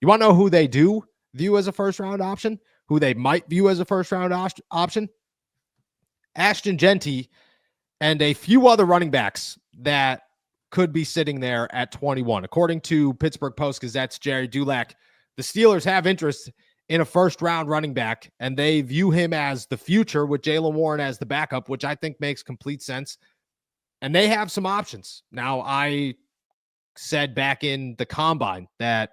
You want to know who they do view as a first-round option? Who they might view as a first-round option? Ashton Genty and a few other running backs that could be sitting there at 21. According to Pittsburgh Post-Gazette's Jerry Dulac, the Steelers have interest in a first-round running back, and they view him as the future with Jaylen Warren as the backup, which I think makes complete sense. And they have some options. Now, I said back in the combine that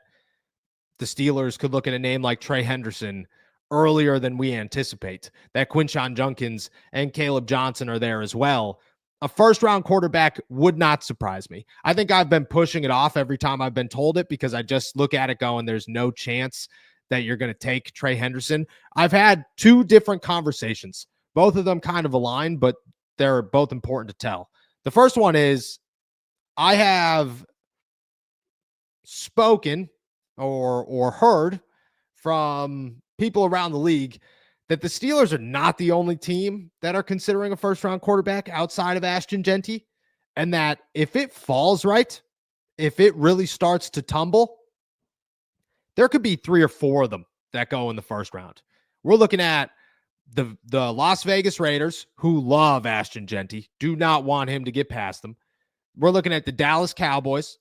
the Steelers could look at a name like Trey Henderson earlier than we anticipate, that Quinshon Judkins and Caleb Johnson are there as well. A first-round quarterback would not surprise me. I think I've been pushing it off every time I've been told it because I just look at it going, there's no chance that you're going to take Trey Henderson. I've had two different conversations, both of them kind of aligned, but they're both important to tell. The first one is I have spoken or heard from people around the league that the Steelers are not the only team that are considering a first-round quarterback outside of Ashton Genty, and that if it falls right, if it really starts to tumble, there could be 3 or 4 of them that go in the first round. We're looking at the Las Vegas Raiders, who love Ashton Genty, do not want him to get past them. We're looking at the Dallas Cowboys.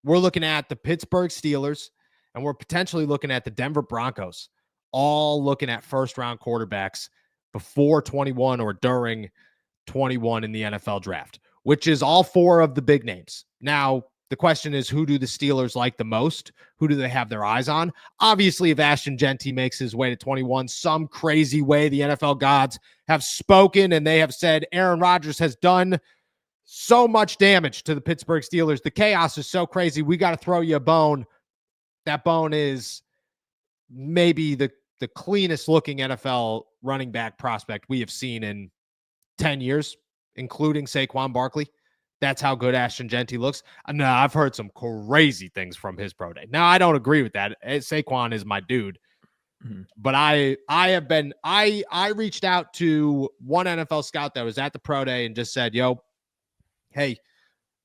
We're looking at the Pittsburgh Steelers, and we're potentially looking at the Denver Broncos, all looking at first-round quarterbacks before 21 or during 21 in the NFL draft, which is all 4 of the big names. Now, the question is, who do the Steelers like the most? Who do they have their eyes on? Obviously, if Ashton Genty makes his way to 21, some crazy way the NFL gods have spoken and they have said Aaron Rodgers has done so much damage to the Pittsburgh Steelers. The chaos is so crazy. We got to throw you a bone. That bone is maybe the cleanest looking NFL running back prospect we have seen in 10 years, including Saquon Barkley. That's how good Ashton Genty looks. No, I've heard some crazy things from his pro day. Now, I don't agree with that. Saquon is my dude. Mm-hmm. But I reached out to one NFL scout that was at the pro day and just said, yo, hey,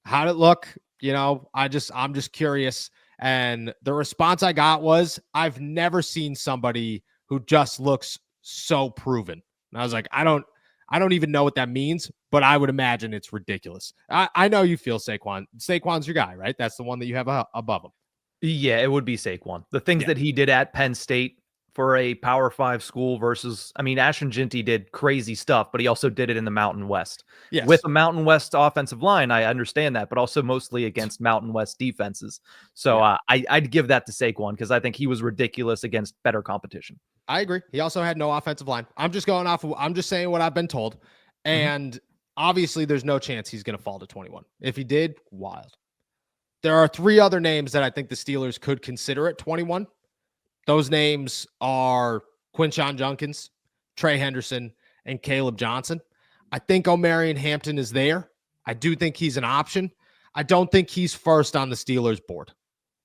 how'd it look? You know, I'm just curious. And the response I got was, I've never seen somebody who just looks so proven. And I was like, I don't even know what that means, but I would imagine it's ridiculous. I know you feel Saquon. Saquon's your guy, right? That's the one that you have above him. Yeah, it would be Saquon. The things that he did at Penn State for a Power 5 school versus, I mean, Ashton Genty did crazy stuff, but he also did it in the Mountain West. Yes. With a Mountain West offensive line, I understand that, but also mostly against Mountain West defenses. So I'd give that to Saquon because I think he was ridiculous against better competition. I agree. He also had no offensive line. I'm just saying what I've been told. And obviously there's no chance he's going to fall to 21. If he did, wild. There are 3 other names that I think the Steelers could consider at 21. Those names are Quinshon Judkins, Trey Henderson, and Caleb Johnson. I think Omarion Hampton is there. I do think he's an option. I don't think he's first on the Steelers board.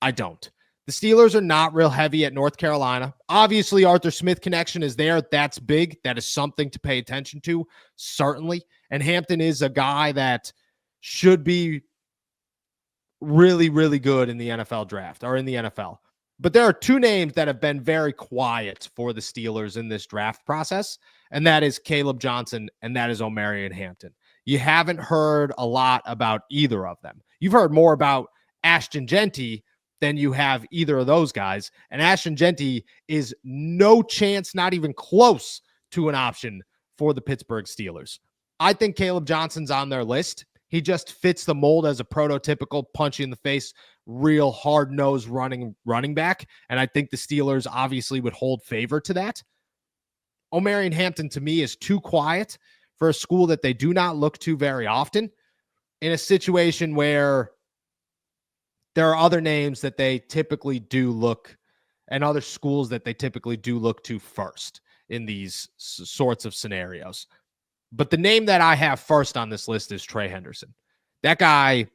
I don't. The Steelers are not real heavy at North Carolina. Obviously, Arthur Smith connection is there. That's big. That is something to pay attention to, certainly. And Hampton is a guy that should be really, really good in the NFL draft or in the NFL. But there are 2 names that have been very quiet for the Steelers in this draft process, and that is Caleb Johnson and that is Omarion Hampton. You haven't heard a lot about either of them. You've heard more about Ashton Genty than you have either of those guys, and Ashton Genty is no chance, not even close to an option for the Pittsburgh Steelers. I think Caleb Johnson's on their list. He just fits the mold as a prototypical punch in the face, real hard-nosed running back. And I think the Steelers obviously would hold favor to that. Omarion Hampton, to me, is too quiet for a school that they do not look to very often, in a situation where there are other names that they typically do look, and other schools that they typically do look to first in these sorts of scenarios. But the name that I have first on this list is Trey Henderson. That guy,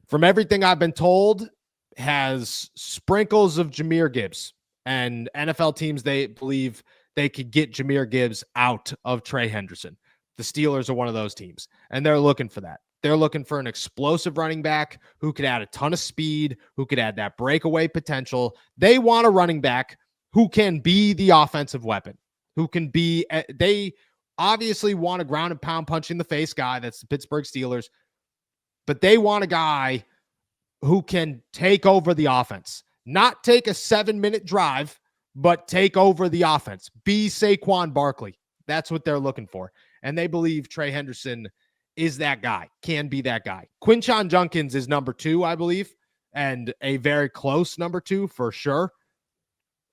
from everything I've been told, has sprinkles of Jahmyr Gibbs. And NFL teams, they believe they could get Jahmyr Gibbs out of Trey Henderson. The Steelers are one of those teams, and they're looking for that. They're looking for an explosive running back who could add a ton of speed, who could add that breakaway potential. They want a running back who can be the offensive weapon, who can be, they obviously want a ground and pound punch in the face guy. That's the Pittsburgh Steelers. But they want a guy who can take over the offense, not take a 7-minute drive, but take over the offense. Be Saquon Barkley. That's what they're looking for. And they believe Trey Henderson is that guy, can be that guy. Quinshon Judkins is number 2, I believe, and a very close number 2 for sure.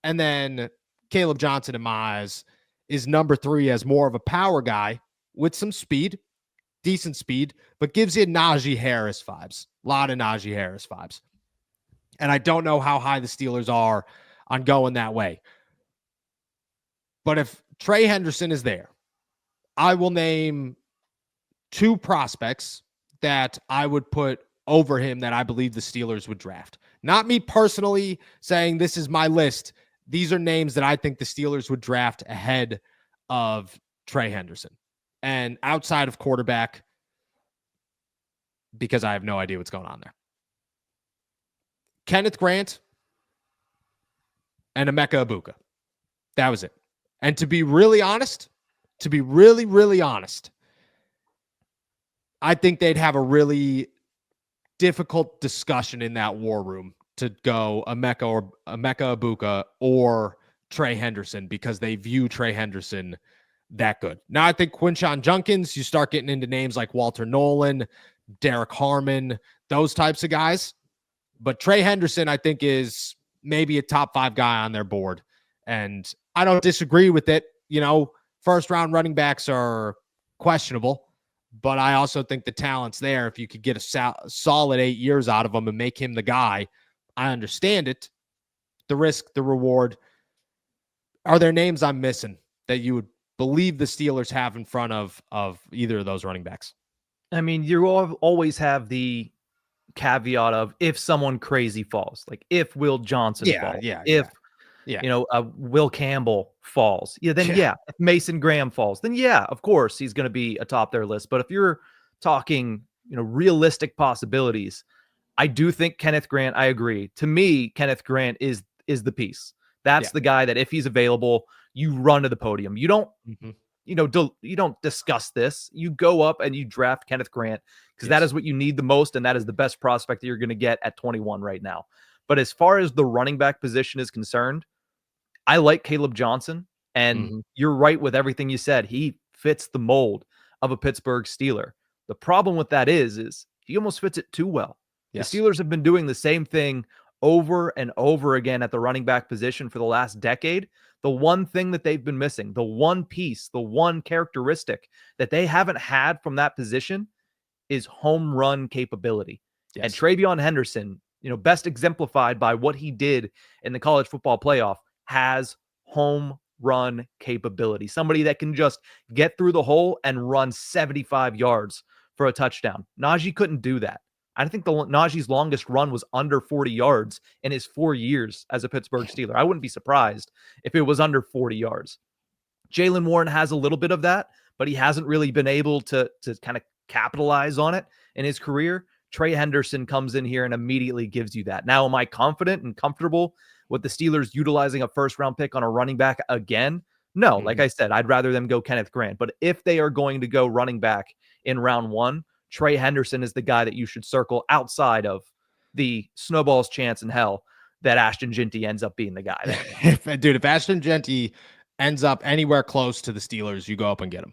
And then Caleb Johnson, in my eyes, is number 3 as more of a power guy with some speed, decent speed, but gives you Najee Harris vibes. A lot of Najee Harris vibes. And I don't know how high the Steelers are on going that way. But if Trey Henderson is there, I will name 2 prospects that I would put over him that I believe the Steelers would draft. Not me personally saying this is my list. These are names that I think the Steelers would draft ahead of Trey Henderson. And outside of quarterback, because I have no idea what's going on there, Kenneth Grant and Emeka Egbuka. That was it. And to be really honest, really honest, I think they'd have a really difficult discussion in that war room to go Emeka Egbuka or Trey Henderson, because they view Trey Henderson that good. Now, I think Quinshon Judkins, you start getting into names like Walter Nolan, Derek Harmon, those types of guys. But Trey Henderson, I think, is maybe a top 5 guy on their board. And I don't disagree with it. You know, first-round running backs are questionable, but I also think the talent's there. If you could get a solid 8 years out of him and make him the guy, I understand it. The risk, the reward. Are there names I'm missing that you would believe the Steelers have in front of either of those running backs? I mean, you always have the caveat of if someone crazy falls, like if Will Johnson falls, if Will Campbell falls, if Mason Graham falls, then of course he's going to be atop their list. But if you're talking, realistic possibilities, I do think Kenneth Grant, I agree. To me, Kenneth Grant is the piece. That's the guy that if he's available, you run to the podium. You don't, you don't discuss this. You go up and you draft Kenneth Grant, because that is what you need the most, and that is the best prospect that you're going to get at 21 right now. But as far as the running back position is concerned, I like Caleb Johnson, and you're right with everything you said. He fits the mold of a Pittsburgh Steeler. The problem with that is he almost fits it too well. Yes. The Steelers have been doing the same thing over and over again at the running back position for the last decade. The one thing that they've been missing, the one piece, the one characteristic that they haven't had from that position is home run capability. Yes. And Travion Henderson, best exemplified by what he did in the college football playoff, has home run capability. Somebody that can just get through the hole and run 75 yards for a touchdown. Najee couldn't do that. I think Najee's longest run was under 40 yards in his 4 years as a Pittsburgh Steeler. I wouldn't be surprised if it was under 40 yards. Jaylen Warren has a little bit of that, but he hasn't really been able to kind of capitalize on it in his career. Trey Henderson comes in here and immediately gives you that. Now, am I confident and comfortable with the Steelers utilizing a first-round pick on a running back again? No, like I said, I'd rather them go Kenneth Grant. But if they are going to go running back in round 1, Trey Henderson is the guy that you should circle outside of the snowball's chance in hell that Ashton Genty ends up being the guy. If Ashton Genty ends up anywhere close to the Steelers, you go up and get him.